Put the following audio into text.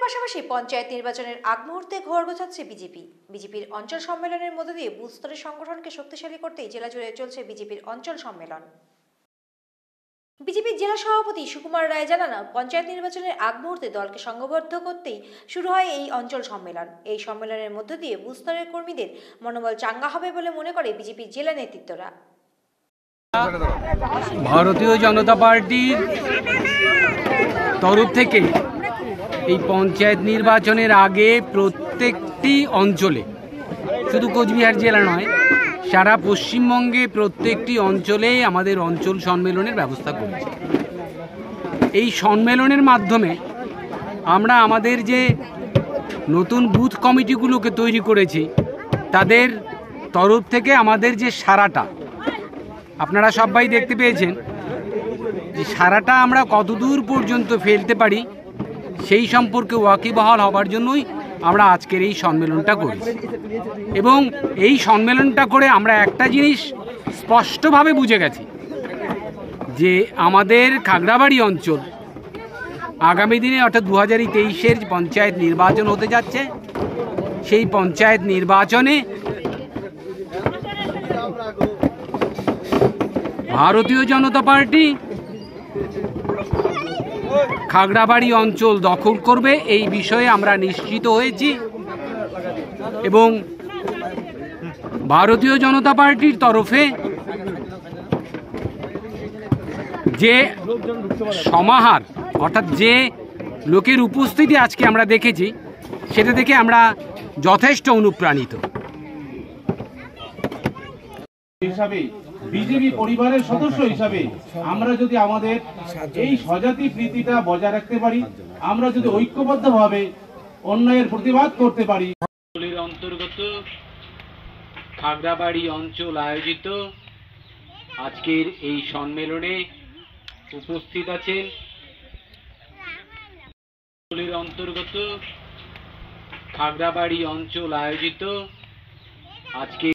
পাশাপাশি পঞ্চায়েত নির্বাচনের আগ মুহূর্তে ঘর গোছাচ্ছে বিজেপির অঞ্চল সম্মেলনের মধ্য দিয়ে বুথ স্তরের সংগঠনকে শক্তিশালী করতেই জেলা জুড়ে চলছে বিজেপির অঞ্চল সম্মেলন। বিজেপির জেলা সভাপতি সুকুমার রায় জানান, পঞ্চায়েত নির্বাচনের আগ মুহূর্তে দলকে সংঘবদ্ধ করতেই শুরু হয় এই অঞ্চল সম্মেলন। এই সম্মেলনের মধ্য দিয়ে বুথ স্তরের কর্মীদের মনোবল চাঙ্গা হবে বলে মনে করে বিজেপির জেলা নেতৃত্বরা। ভারতীয় জনতা পার্টির তরফ থেকে এই পঞ্চায়েত নির্বাচনের আগে প্রত্যেকটি অঞ্চলে, শুধু কোচবিহার জেলা নয়, সারা পশ্চিমবঙ্গে প্রত্যেকটি অঞ্চলে আমাদের অঞ্চল সম্মেলনের ব্যবস্থা করেছি। এই সম্মেলনের মাধ্যমে আমরা আমাদের যে নতুন বুথ কমিটিগুলোকে তৈরি করেছি তাদের তরফ থেকে আমাদের যে সারাটা আপনারা সবাই দেখতে পেয়েছেন, যে সারাটা আমরা কতদূর পর্যন্ত ফেলতে পারি সেই সম্পর্কে ওয়াকিবহাল হবার জন্যই আমরা আজকের এই সম্মেলনটা করেছি। এবং এই সম্মেলনটা করে আমরা একটা জিনিস স্পষ্টভাবে বুঝে গেছি যে আমাদের খাগড়াবাড়ি অঞ্চল আগামী দিনে অর্থাৎ 2023-এর পঞ্চায়েত নির্বাচন হতে যাচ্ছে। সেই পঞ্চায়েত নির্বাচনে ভারতীয় জনতা পার্টি খাগড়াবাড়ি অঞ্চল দখল করবে এই বিষয়ে আমরা নিশ্চিত হয়েছি। এবং ভারতীয় জনতা পার্টির তরফে যে সমাহার অর্থাৎ যে লোকের উপস্থিতি আজকে আমরা দেখেছি সেটা দেখে আমরা যথেষ্ট অনুপ্রাণিত। বিজেপি পরিবারের সদস্য হিসাবে আমরা যদি আমাদের এই স্বজাতি প্রীতিটা বজায় রাখতে পারি, আমরা যদি ঐক্যবদ্ধভাবে অন্যায়ের প্রতিবাদ করতে পারি। অন্তর্গত খাগড়াবাড়ি অঞ্চল আয়োজিত আজকের এই সম্মেলনে উপস্থিত আছেন অন্তর্গত খাগড়াবাড়ি অঞ্চল আয়োজিত আজকে